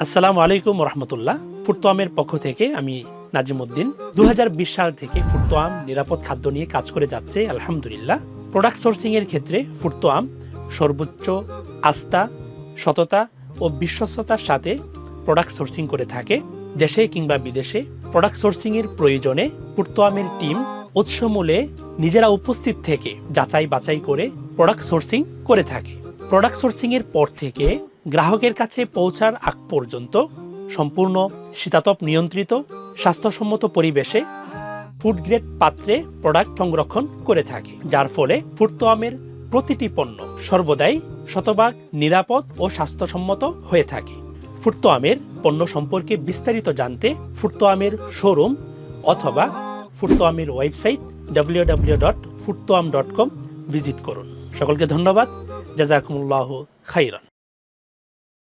আসসালামু আলাইকুম রহমতুল্লাহ। ফুরতোয়ামের পক্ষ থেকে আমি নাজিমউদ্দিন 2020 সাল থেকে ফুরতোয়াম নিরাপদ খাদ্য নিয়ে কাজ করে যাচ্ছে আলহামদুলিল্লাহ। প্রোডাক্ট সোর্সিং এর ক্ষেত্রে ফুরতোয়াম সর্বোচ্চ আস্থা, সততা ও বিশ্বস্ততার সাথে প্রোডাক্ট সোর্সিং করে থাকে। দেশে কিংবা বিদেশে প্রোডাক্ট সোর্সিং এর প্রয়োজনে ফুরতোয়ামের টিম উৎসমূলে নিজেরা উপস্থিত থেকে যাচাই বাছাই করে প্রোডাক্ট সোর্সিং করে থাকে। প্রোডাক্ট সোর্সিং এর পর থেকে গ্রাহকের কাছে পৌঁছার আগ পর্যন্ত সম্পূর্ণ শীতাতপ নিয়ন্ত্রিত স্বাস্থ্যসম্মত পরিবেশে ফুড গ্রেড পাত্রে প্রোডাক্ট সংরক্ষণ করে থাকে, যার ফলে ফুরতোয়ামের প্রতিটি পণ্য সর্বদাই শতভাগ নিরাপদ ও স্বাস্থ্যসম্মত হয়ে থাকে। ফুরতোয়ামের পণ্য সম্পর্কে বিস্তারিত জানতে ফুরতোয়ামের শোরুম অথবা ফুরতোয়ামের ওয়েবসাইট www.furtoam.com ভিজিট করুন। সকলকে ধন্যবাদ। জাযাকুমুল্লাহু খাইরান।